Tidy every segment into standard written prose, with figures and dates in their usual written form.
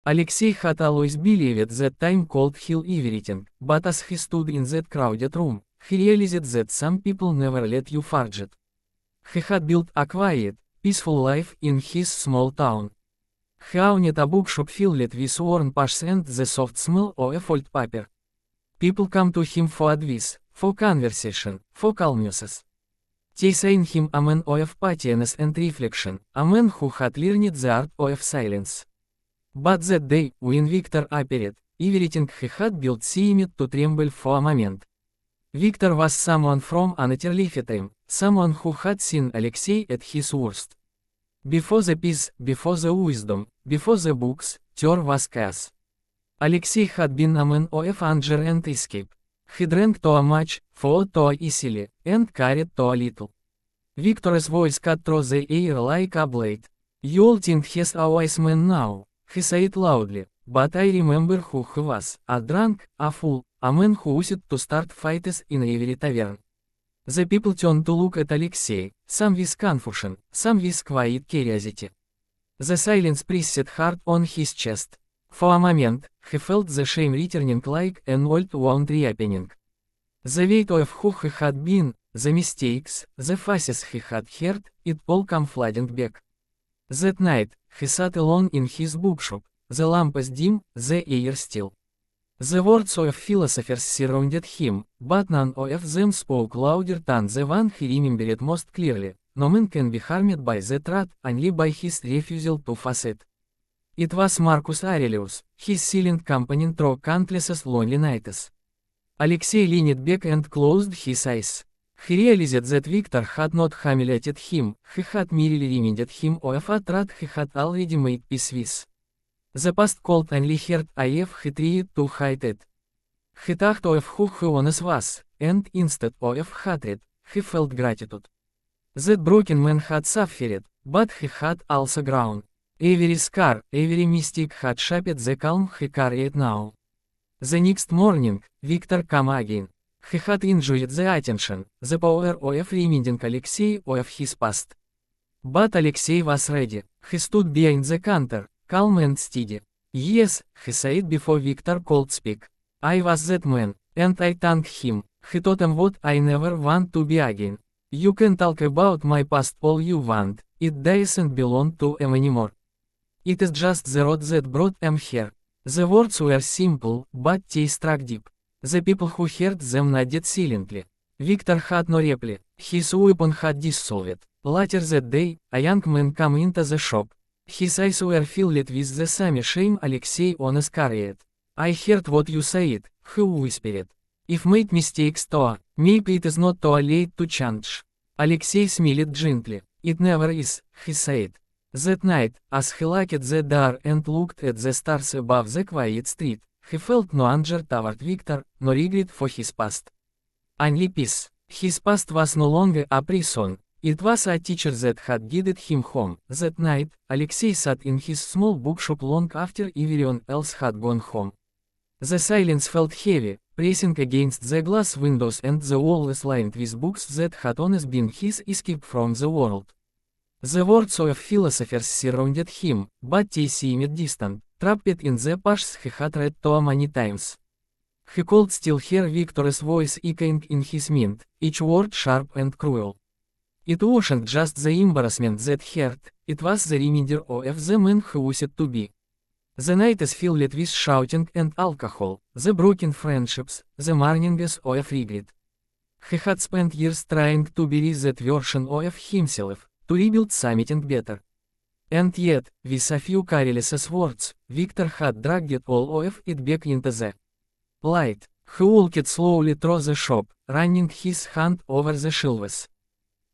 Alexei had always believed that time could heal everything, but as he stood in that crowded room, he realized that some people never let you forget. He had built a quiet, peaceful life in his small town. He owned a bookshop filled with worn pages and the soft smell of old paper. People come to him for advice, for conversation, for calmness. They saw him a man of patience and reflection, a man who had learned the art of silence. But that day, when Victor appeared, everything he had built seemed to tremble for a moment. Victor was someone from another lifetime, someone who had seen Alexei at his worst. Before the peace, before the wisdom, before the books, there was chaos. Alexei had been a man of anger and escape. He drank too much, fought too easily, and carried too little. Victor's voice cut through the air like a blade. "You all think he's a wise man now," he said loudly, "but I remember who he was, a drunk, a fool, a man who used to start fights in every tavern." The people turned to look at Alexei, some with confusion, some with quiet curiosity. The silence pressed hard on his chest. For a moment, he felt the shame returning like an old wound reopening. The weight of who he had been, the mistakes, the faces he had heard, it all came flooding back. That night, he sat alone in his bookshop, the lamps dim, the air still. The words of philosophers surrounded him, but none of them spoke louder than the one he remembered most clearly. No man can be harmed by the truth, only by his refusal to face it. It was Marcus Aurelius, his silent companion through countless lonely nights. Alexei leaned back and closed his eyes. He realized that Victor had not humiliated him, he had merely reminded him of a truth he had already made peace with. The past could only hurt if he tried to hide it. He thought of who he once was, and instead of hatred, he felt gratitude. That broken man had suffered, but he had also grown. Every scar, every mistake had shaped the calm he carried now. The next morning, Victor came again. He had enjoyed the attention, the power of reminding Alexei of his past. But Alexei was ready. He stood behind the counter, calm and steady. "Yes," he said before Victor could speak. "I was that man, and I thanked him. He taught him what I never want to be again. You can talk about my past all you want, it doesn't belong to him anymore. It is just the road that brought him here." The words were simple, but they struck deep. The people who heard them nodded silently. Victor had no reply, his weapon had dissolved. Later that day, a young man came into the shop. His eyes were filled with the same shame Alexei once carried. "I heard what you said," he whispered. "If made mistakes too, maybe it is not too late to change." Alexei smiled gently. "It never is," he said. That night, as he locked the door and looked at the stars above the quiet street, he felt no anger toward Victor, no regret for his past. Only peace. His past was no longer a prison, it was a teacher that had guided him home. That night, Alexei sat in his small bookshop long after everyone else had gone home. The silence felt heavy, pressing against the glass windows and the walls lined with books that had once been his escape from the world. The words of philosophers surrounded him, but they seemed distant, trapped in the pages he had read too many times. He could still hear Victor's voice echoing in his mind, each word sharp and cruel. It wasn't just the embarrassment that hurt, it was the reminder of the man who used to be. The night is filled with shouting and alcohol, the broken friendships, the mornings of regret. He had spent years trying to bury that version of himself, to rebuild something better. And yet, with a few careless words, Victor had dragged all of it back into the light. He walked slowly through the shop, running his hand over the shelves.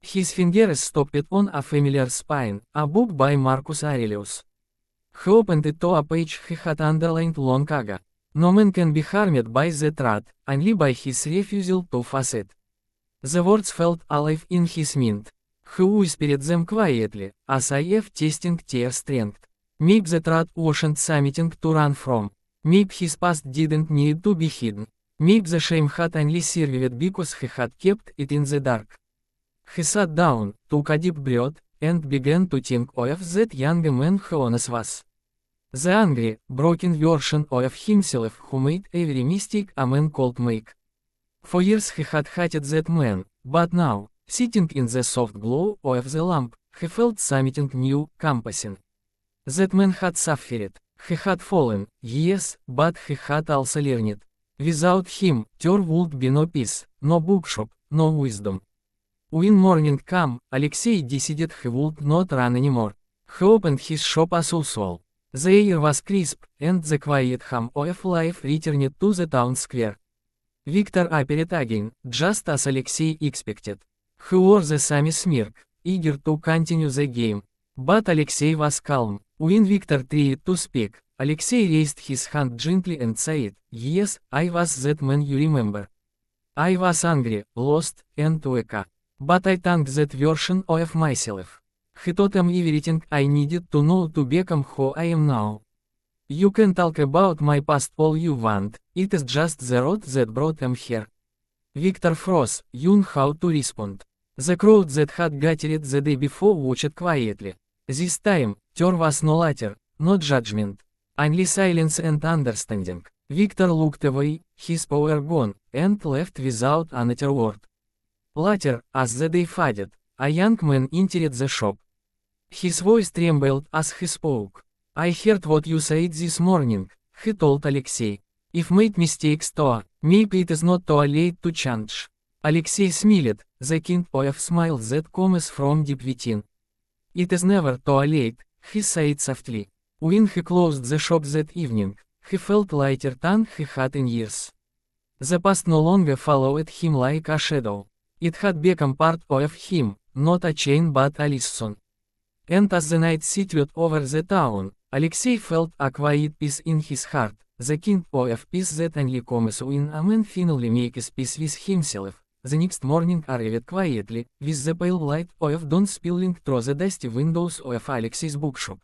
His fingers stopped on a familiar spine, a book by Marcus Aurelius. He opened it to a page he had underlined long ago. No man can be harmed by the truth, only by his refusal to face it. The words felt alive in his mind. He whispered them quietly, as if testing their strength. Maybe the truth wasn't something to run from. Maybe his past didn't need to be hidden. Maybe the shame had only served because he had kept it in the dark. He sat down, took a deep breath, and began to think of that young man who once was. The angry, broken version of himself who made every mistake a man could make. For years he had hated that man, but now, sitting in the soft glow of the lamp, he felt something new, compassing. That man had suffered, he had fallen, yes, but he had also learned. Without him, there would be no peace, no bookshop, no wisdom. When morning came, Alexei decided he would not run anymore. He opened his shop as usual. The air was crisp, and the quiet hum of life returned to the town square. Victor appeared again, just as Alexei expected. He wore the same smirk, eager to continue the game. But Alexei was calm. When Victor tried to speak, Alexei raised his hand gently and said, "Yes, I was that man you remember. I was angry, lost, and weak. But I thanked that version of myself. He taught me everything I needed to know to become who I am now. You can talk about my past all you want, it is just the road that brought them here." Victor froze, knew how to respond. The crowd that had gathered the day before watched quietly. This time, there was no laughter, no judgment. Only silence and understanding. Victor looked away, his power gone, and left without another word. Later, as the day faded, a young man entered the shop. His voice trembled as he spoke. "I heard what you said this morning," he told Alexei. "If made mistakes too, maybe it is not too late to change." Alexei smiled, the kind of smile that comes from deep within. "It is never too late," he said softly. When he closed the shop that evening, he felt lighter than he had in years. The past no longer followed him like a shadow. It had become part of him, not a chain but a lesson. And as the night settled over the town, Alexei felt a quiet peace in his heart, the kind of peace that only comes when a man finally makes peace with himself. The next morning arrived quietly, with the pale light of dawn spilling through the dusty windows of Alexei's bookshop.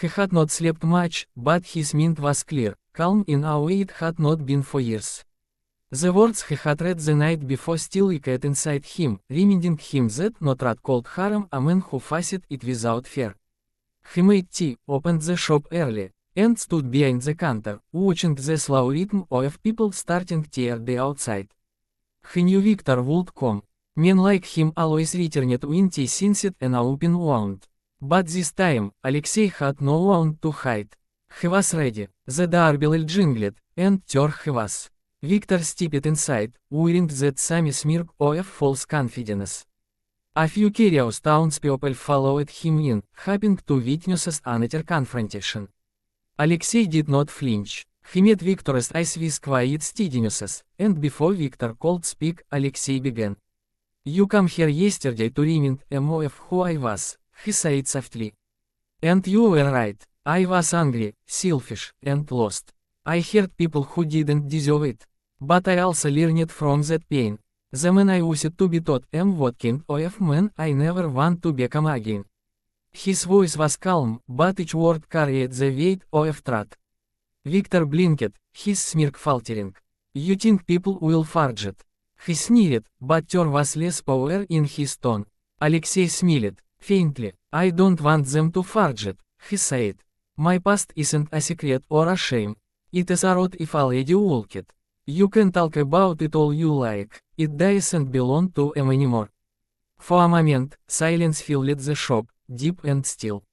He had not slept much, but his mind was clear, calm in a way it had not been for years. The words he had read the night before still echoed inside him, reminding him that no rat could harm a man who faced it without fear. He made tea, opened the shop early, and stood behind the counter, watching the slow rhythm of people starting their day outside. He knew Victor would come. Men like him always returned when tea sensed an open wound. But this time, Alexei had no wound to hide. He was ready, the doorbell jingled, and there he was. Victor stepped inside, wearing that same smirk of false confidence. A few curious townspeople followed him in, hoping to witness another confrontation. Alexei did not flinch. He met Victor's eyes with quiet steadiness, and before Victor could speak, Alexei began. "You came here yesterday to remind me of who I was," he said softly. "And you were right. I was angry, selfish, and lost. I hurt people who didn't deserve it. But I also learned from that pain. The man I used to be taught what kind of man I never want to become again." His voice was calm, but each word carried the weight of truth. Victor blinked, his smirk faltering. "You think people will forget?" He sneered, but there was less power in his tone. Alexei smiled, faintly. "I don't want them to forget," he said. "My past isn't a secret or a shame. It is a road if already walked. You can talk about it all you like, it doesn't belong to them anymore." For a moment, silence filled the shop, deep and still.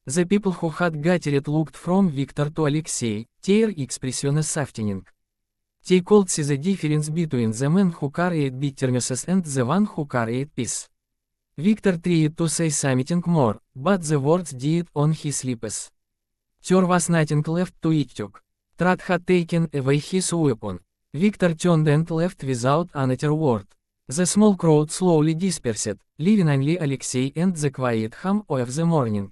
The people who had gathered looked from Victor to Alexei, their expressions softening. They could see the difference between the man who carried bitterness and the one who carried peace. Victor tried to say something more, but the words died on his lips. There was nothing left to eat. Truth had taken away his weapon. Victor turned and left without another word. The small crowd slowly dispersed, leaving only Alexei and the quiet hum of the morning.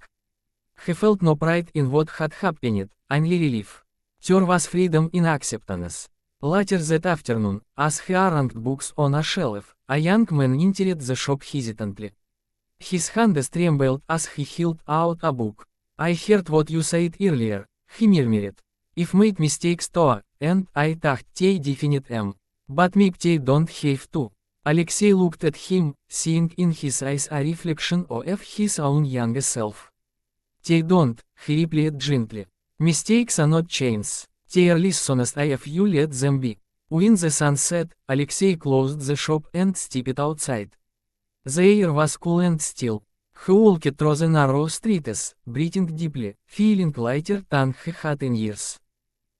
He felt no pride in what had happened, only relief. There was freedom in acceptance. Later that afternoon, as he arranged books on a shelf, a young man entered the shop hesitantly. His hands trembled as he held out a book. "I heard what you said earlier," he murmured. "If made mistakes too, and I thought they definite them. But maybe they don't have to." Alexei looked at him, seeing in his eyes a reflection of his own younger self. "They don't," he replied gently. Mistakes are not chains. Tear lessons if you let them be. When the sun set, Alexei closed the shop and stepped outside. The air was cool and still. He walked through the narrow streets, breathing deeply, feeling lighter than he had in years.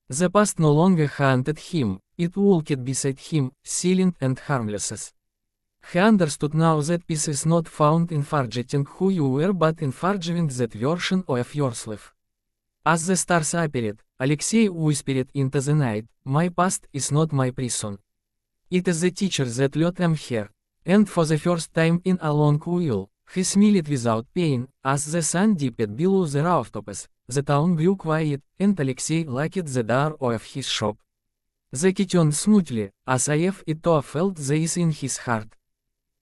The past no longer haunted him, it walked beside him, silent and harmless. He understood now that peace is not found in forgetting who you were but in forgiving that version of yourself. As the stars appeared, Alexei whispered into the night, "My past is not my prison. It is the teacher that led me here." And for the first time in a long while, he smiled without pain. As the sun dipped below the rooftops, the town grew quiet, and Alexei locked the door of his shop. The key turned smoothly, as if it too felt the ease in his heart.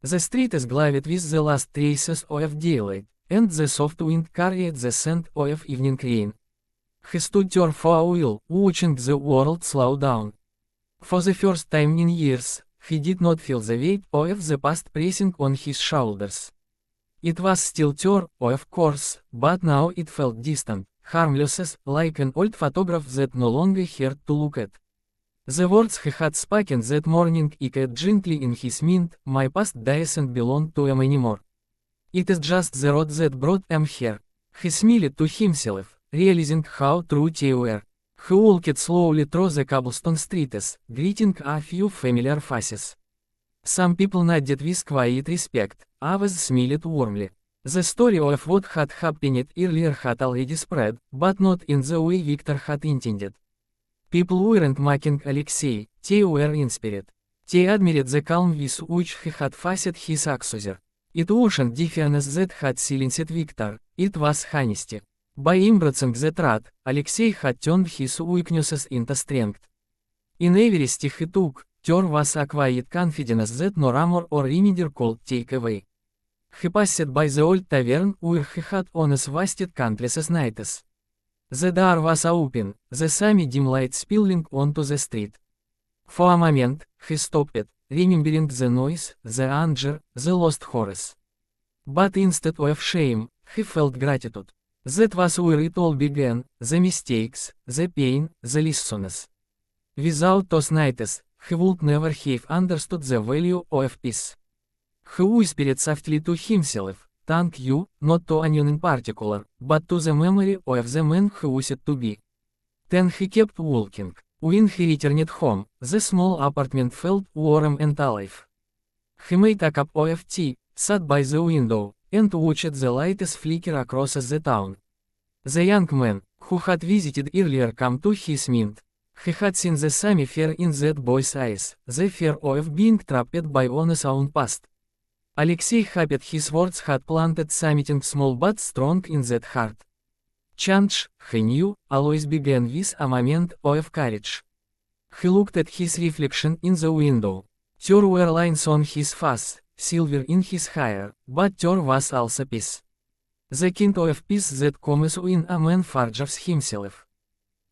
The street is glowed with the last traces of daylight, and the soft wind carried the scent of evening rain. He stood there for a while, watching the world slow down. For the first time in years, he did not feel the weight of the past pressing on his shoulders. It was still there, of course, but now it felt distant, harmless, like an old photograph that no longer hurt to look at. The words he had spoken that morning echoed gently in his mind, "My past doesn't belong to him anymore. It is just the road that brought him here." He smiled to himself, realizing how true they were. He walked slowly through the cobblestone streets, greeting a few familiar faces. Some people nodded with quiet respect, others smiled warmly. The story of what had happened earlier had already spread, but not in the way Victor had intended. People weren't mocking Alexei, they were inspired. They admired the calm with which he had faced his accuser. It wasn't defiance that had silenced Victor, it was honesty. By embracing the truth, Alexei had turned his weaknesses into strength. In every step he took, there was a quiet confidence that no armor or remedy could take away. He passed by the old tavern where he had once wasted countless nights. The door was open, the semi dim light spilling onto the street. For a moment, he stopped, remembering the noise, the anger, the lost horse. But instead of shame, he felt gratitude. That was where it all began, the mistakes, the pain, the lessons. Without those nights, he would never have understood the value of peace. He whispered softly to himself, "Thank you, not to anyone in particular, but to the memory of the man who used to be." Then he kept walking. When he returned home, the small apartment felt warm and alive. He made a cup of tea, sat by the window, and watched the lights flicker across the town. The young man, who had visited earlier, came to his mind. He had seen the same fear in that boy's eyes, the fear of being trapped by one's own past. Alexei hoped his words had planted something small but strong in that heart. Change, he knew, always began with a moment of courage. He looked at his reflection in the window. There were lines on his face, silver in his hair, but there was also peace. The kind of peace that comes when a man forgives himself.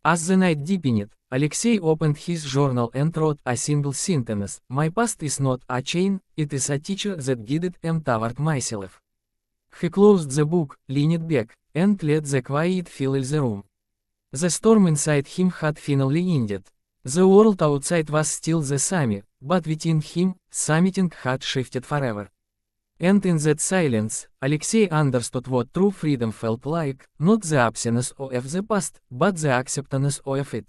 As the night deepened, Alexei opened his journal and wrote a single sentence, "My past is not a chain, it is a teacher that guided me toward myself." He closed the book, leaned back, and let the quiet fill the room. The storm inside him had finally ended. The world outside was still the same, but within him, something had shifted forever. And in that silence, Alexei understood what true freedom felt like, not the absence of the past, but the acceptance of it.